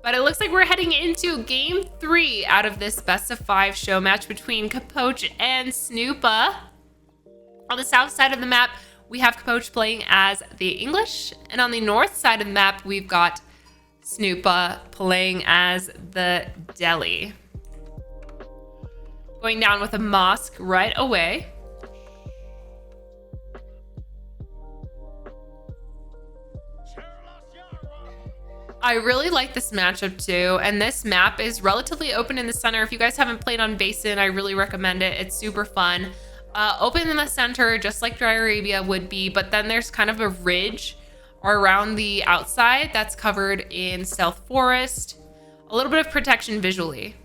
But it looks like we're heading into game 3 out of this best of 5 show match between Capoch and Snoopa. On the south side of the map, we have Capoch playing as the English. And on the north side of the map, we've got Snoopa playing as the Delhi. Going down with a mosque right away. I really like this matchup too, and this map is relatively open in the center. If you guys haven't played on Basin, I really recommend it. It's super fun. Open in the center, just like Dry Arabia would be, but then there's kind of a ridge around the outside that's covered in stealth forest. A little bit of protection visually.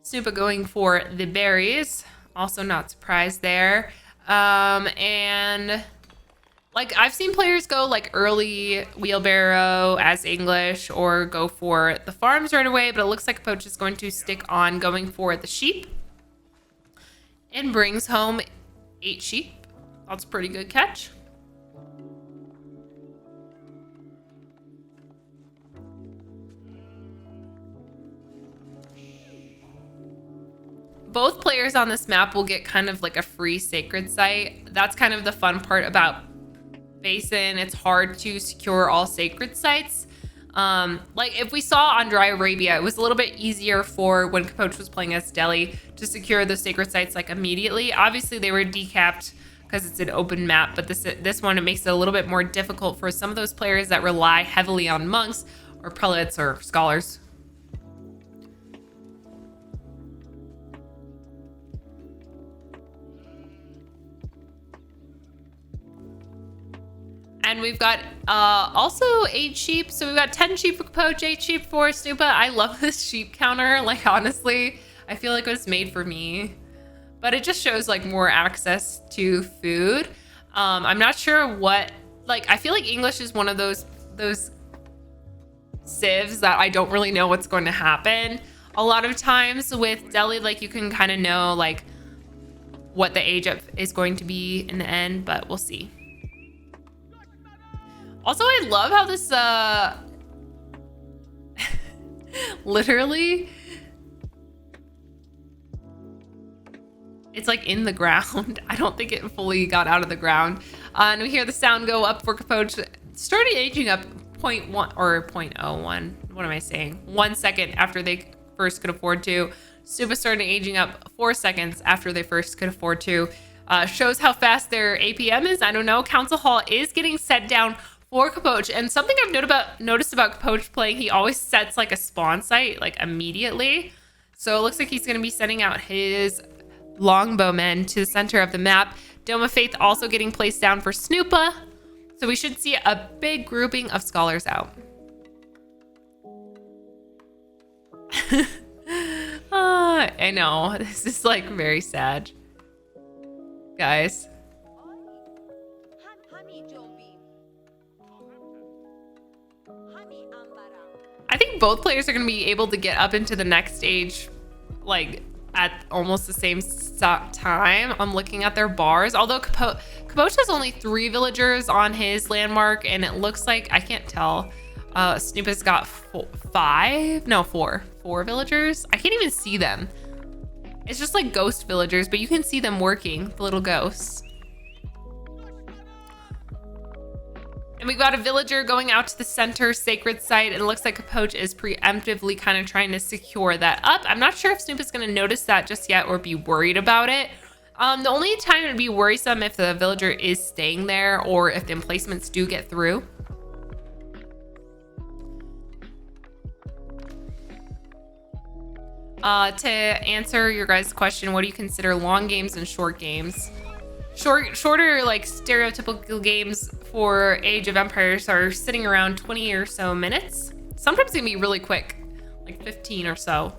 Snoopa going for the berries. Also not surprised there. And like I've seen players go like early wheelbarrow as English or go for the farms right away, but it looks like Capoch is going to stick on going for the sheep and brings home 8 sheep. That's a pretty good catch. Both players on this map will get kind of like a free sacred site. That's kind of the fun part about Basin. It's hard to secure all sacred sites. Like if we saw on Dry Arabia, it was a little bit easier for when Capoch was playing as Delhi to secure the sacred sites like immediately. Obviously they were decapped because it's an open map, but this one, it makes it a little bit more difficult for some of those players that rely heavily on monks or prelates or scholars. And we've got also 8 sheep. So we've got 10 sheep for Capoch, 8 sheep for Snoopa. I love this sheep counter. Like, honestly, I feel like it was made for me. But it just shows like more access to food. I'm not sure what, like, I feel like English is one of those civs that I don't really know what's going to happen. A lot of times with Delhi, like you can kind of know like what the age up is going to be in the end, but we'll see. Also, I love how this, literally, it's like in the ground. I don't think it fully got out of the ground. And we hear the sound go up for Capoch. Started aging up 0.1 or 0.01. What am I saying? 1 second after they first could afford to. Snoopa started aging up 4 seconds after they first could afford to. Shows how fast their APM is. I don't know. Council Hall is getting set down for Capoch, and something I've noticed about Capoch playing, he always sets like a spawn site like immediately. So it looks like he's going to be sending out his longbowmen to the center of the map. Dome of Faith also getting placed down for Snoopa. So we should see a big grouping of scholars out. I know, this is like very sad, guys. I think both players are going to be able to get up into the next stage like at almost the same time. I'm looking at their bars, although Capoch has only 3 villagers on his landmark, and it looks like, I can't tell, Snoopa's got 4 villagers. I can't even see them. It's just like ghost villagers, but you can see them working, the little ghosts. And we've got a villager going out to the center sacred site, and it looks like Capoch is preemptively kind of trying to secure that up. I'm not sure if Snoopa's going to notice that just yet or be worried about it. The only time it would be worrisome if the villager is staying there or if the emplacements do get through. To answer your guys' question, what do you consider long games and short games? Shorter, like stereotypical games for Age of Empires are sitting around 20 or so minutes. Sometimes they can be really quick, like 15 or so.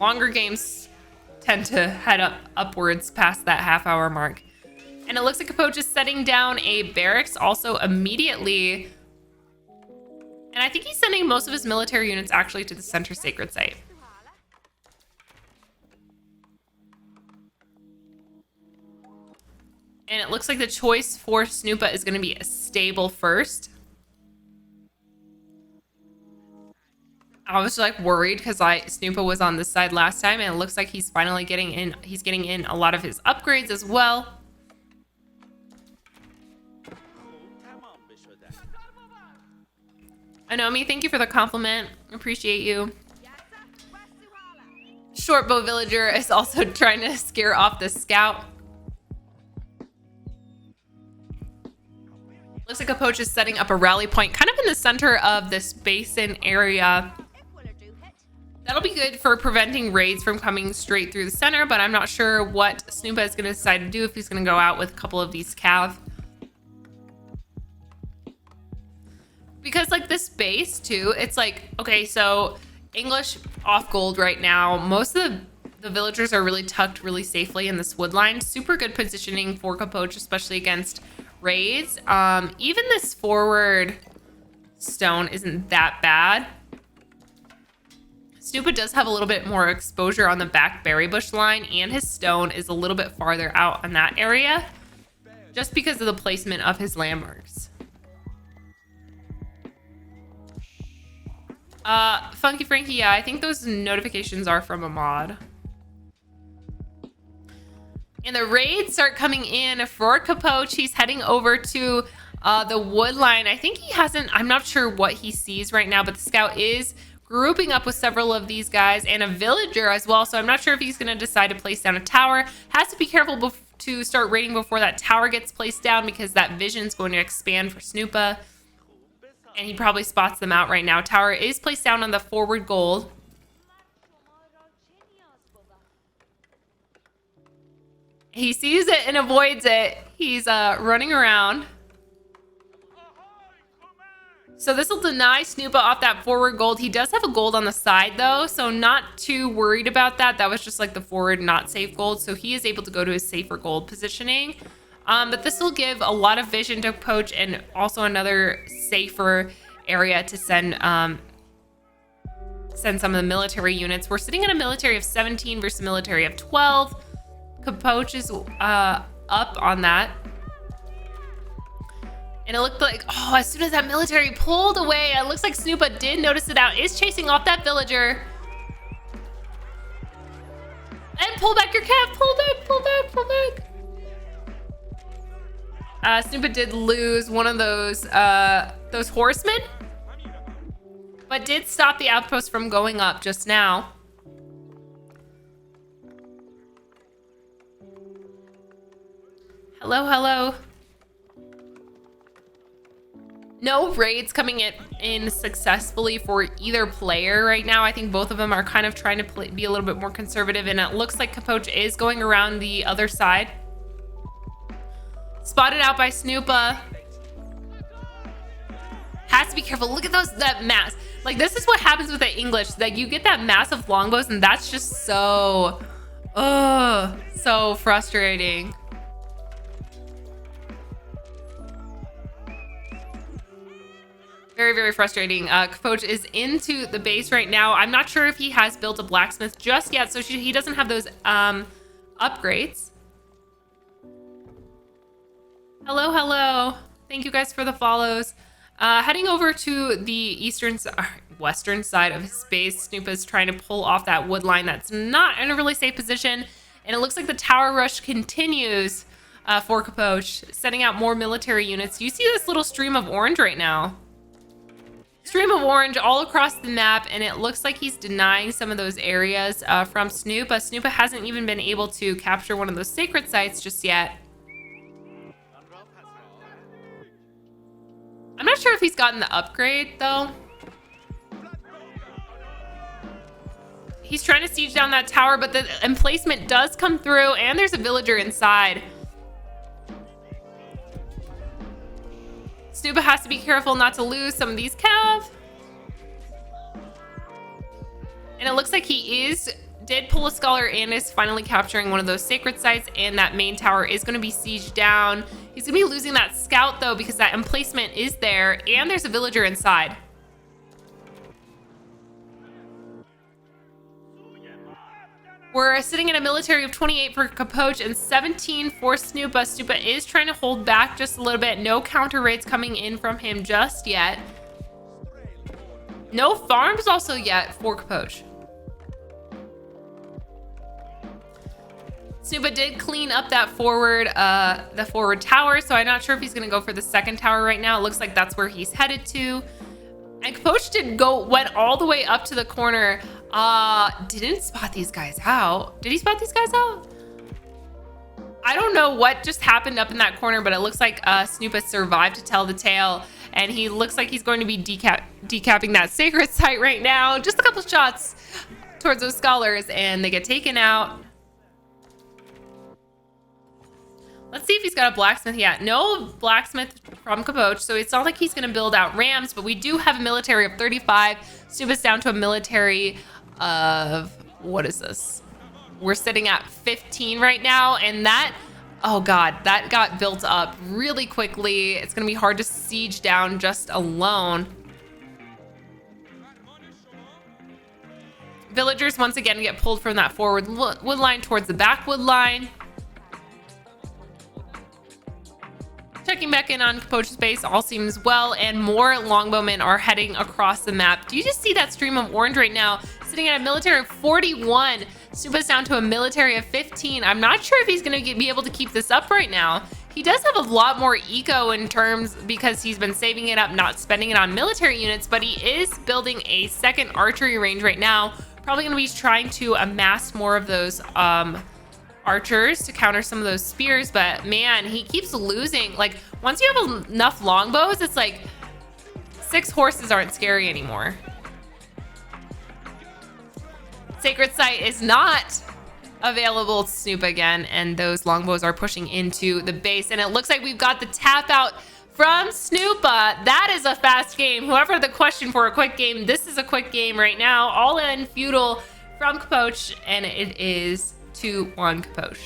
Longer games tend to head upwards past that half-hour mark. And it looks like Capoch is setting down a barracks also immediately. And I think he's sending most of his military units actually to the center sacred site. And it looks like the choice for Snoopa is going to be a stable first. I was like worried because Snoopa was on this side last time, and it looks like he's finally getting in. He's getting in a lot of his upgrades as well. Anomi, thank you for the compliment. Appreciate you. Shortbow Villager is also trying to scare off the scout. Looks like Capoch is setting up a rally point kind of in the center of this basin area. That'll be good for preventing raids from coming straight through the center, but I'm not sure what Snoopa is going to decide to do, if he's going to go out with a couple of these cav. Because like this base too, it's like, okay, so English off gold right now. Most of the villagers are really tucked really safely in this wood line. Super good positioning for Capoch, especially against raids. Even this forward stone isn't that bad. Snoopa does have a little bit more exposure on the back berry bush line, and his stone is a little bit farther out on that area just because of the placement of his landmarks. Funky Frankie, yeah, I think those notifications are from a mod. And the raids start coming in for Capoch. He's heading over to the wood line. I think he hasn't, I'm not sure what he sees right now, but the scout is grouping up with several of these guys and a villager as well. So I'm not sure if he's going to decide to place down a tower. Has to be careful to start raiding before that tower gets placed down, because that vision's going to expand for Snoopa. And he probably spots them out right now. Tower is placed down on the forward gold. He sees it and avoids it. He's running around. So this will deny Snoopa off that forward gold. He does have a gold on the side though, so not too worried about that. That was just like the forward not safe gold. So he is able to go to his safer gold positioning. But this will give a lot of vision to Poach, and also another safer area to send some of the military units. We're sitting at a military of 17 versus a military of 12. Capoch is up on that. And it looked like, oh, as soon as that military pulled away, it looks like Snoopa did notice it out, is chasing off that villager. And pull back your cap, pull back, pull back, pull back. Snoopa did lose one of those horsemen, but did stop the outpost from going up just now. Hello, hello. No raids coming in successfully for either player right now. I think both of them are kind of trying to be a little bit more conservative, and it looks like Capoch is going around the other side. Spotted out by Snoopa. Has to be careful. Look at that mass. Like, this is what happens with the English. Like, you get that mass of longbows, and that's just so frustrating. Very, very frustrating. Capoch is into the base right now. I'm not sure if he has built a blacksmith just yet, so he doesn't have those upgrades. Hello, hello. Thank you guys for the follows. Heading over to the western side of his base, Snoopa's trying to pull off that wood line that's not in a really safe position. And it looks like the tower rush continues for Capoch, setting out more military units. You see this little stream of orange right now. Stream of orange all across the map, and it looks like he's denying some of those areas from Snoopa. Snoopa hasn't even been able to capture one of those sacred sites just yet. I'm not sure if he's gotten the upgrade though. He's trying to siege down that tower, but the emplacement does come through, and there's a villager inside. Snoopa has to be careful not to lose some of these cav. And it looks like he did pull a scholar and is finally capturing one of those sacred sites, and that main tower is going to be sieged down. He's going to be losing that scout though, because that emplacement is there, and there's a villager inside. We're sitting at a military of 28 for Capoch and 17 for Snoopa. Snoopa is trying to hold back just a little bit. No counter raids coming in from him just yet. No farms also yet for Capoch. Snoopa did clean up that forward, the forward tower, so I'm not sure if he's gonna go for the second tower right now. It looks like that's where he's headed to. And Capoch went all the way up to the corner. Didn't spot these guys out. Did he spot these guys out? I don't know what just happened up in that corner, but it looks like Snoopa survived to tell the tale, and he looks like he's going to be decapping that sacred site right now. Just a couple shots towards those scholars, and they get taken out. Let's see if he's got a blacksmith yet. No blacksmith from Capoch, so it's not like he's going to build out rams, but we do have a military of 35. Snoopa's down to a military of, what is this? We're sitting at 15 right now, and that, oh God, that got built up really quickly. It's going to be hard to siege down just alone. Villagers once again get pulled from that forward wood line towards the back wood line. Checking back in on Capoch's base, all seems well, and more longbowmen are heading across the map. Do you just see that stream of orange right now? Sitting at a military of 41. Snoopa's down to a military of 15. I'm not sure if he's going to be able to keep this up right now. He does have a lot more eco in terms because he's been saving it up, not spending it on military units, but he is building a second archery range right now. Probably going to be trying to amass more of those archers to counter some of those spears, but man, he keeps losing. Like, once you have enough longbows, it's like 6 horses aren't scary anymore. Sacred Site is not available to Snoopa again, and those longbows are pushing into the base, and it looks like we've got the tap out from Snoopa. That is a fast game. Whoever the question for a quick game, this is a quick game right now. All in feudal from Capoch, and it is 2-1 Capoch.